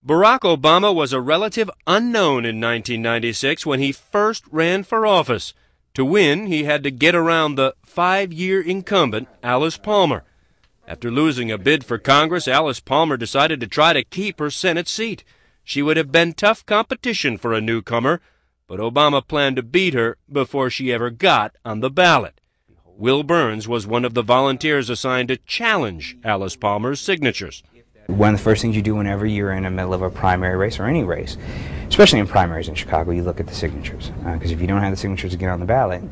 Barack Obama was a relative unknown in 1996 when he first ran for office. To win, he had to get around the 5-year incumbent, Alice Palmer. After losing a bid for Congress, Alice Palmer decided to try to keep her Senate seat. She would have been tough competition for a newcomer, but Obama planned to beat her before she ever got on the ballot. Will Burns was one of the volunteers assigned to challenge Alice Palmer's signatures. One of the first things you do whenever you're in the middle of a primary race or any race, especially in primaries in Chicago, you look at the signatures. Because if you don't have the signatures to get on the ballot,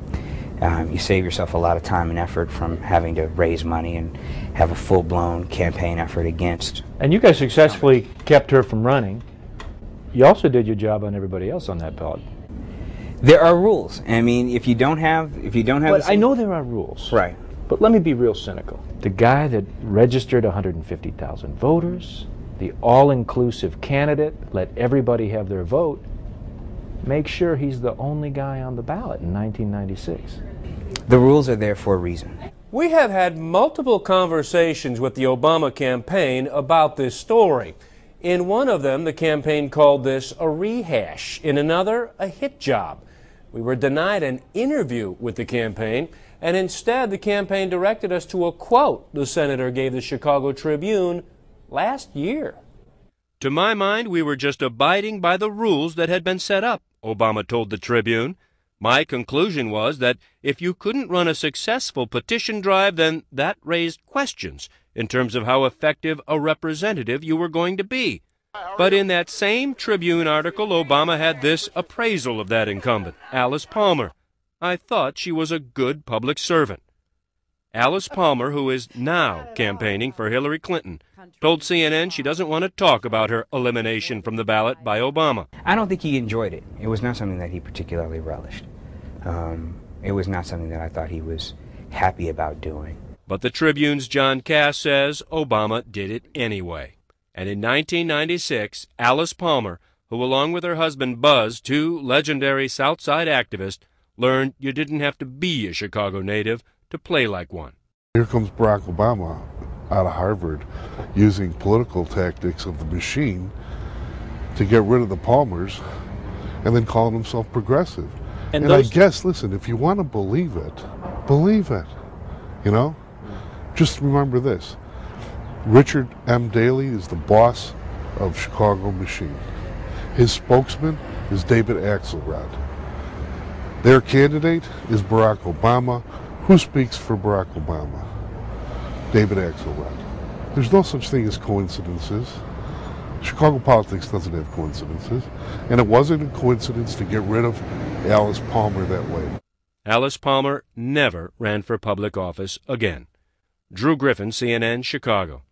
you save yourself a lot of time and effort from having to raise money and have a full-blown campaign effort against. And you guys successfully kept her from running. You also did your job on everybody else on that ballot. There are rules. I mean, if you don't have. But I know there are rules. Right. But let me be real cynical. The guy that registered 150,000 voters, the all-inclusive candidate, let everybody have their vote, make sure he's the only guy on the ballot in 1996. The rules are there for a reason. We have had multiple conversations with the Obama campaign about this story. In one of them, the campaign called this a rehash. In another, a hit job. We were denied an interview with the campaign, and instead the campaign directed us to a quote the senator gave the Chicago Tribune last year. To my mind, we were just abiding by the rules that had been set up, Obama told the Tribune. My conclusion was that if you couldn't run a successful petition drive, then that raised questions in terms of how effective a representative you were going to be. But in that same Tribune article, Obama had this appraisal of that incumbent, Alice Palmer. I thought she was a good public servant. Alice Palmer, who is now campaigning for Hillary Clinton, told CNN she doesn't want to talk about her elimination from the ballot by Obama. I don't think he enjoyed it. It was not something that he particularly relished. It was not something that I thought he was happy about doing. But the Tribune's John Cass says Obama did it anyway. And in 1996, Alice Palmer, who along with her husband Buzz, two legendary South Side activists, learned you didn't have to be a Chicago native to play like one. Here comes Barack Obama out of Harvard using political tactics of the machine to get rid of the Palmers and then calling himself progressive. And I guess, listen, if you want to believe it, believe it. You know? Just remember this. Richard M. Daley is the boss of Chicago Machine. His spokesman is David Axelrod. Their candidate is Barack Obama. Who speaks for Barack Obama? David Axelrod. There's no such thing as coincidences. Chicago politics doesn't have coincidences. And it wasn't a coincidence to get rid of Alice Palmer that way. Alice Palmer never ran for public office again. Drew Griffin, CNN, Chicago.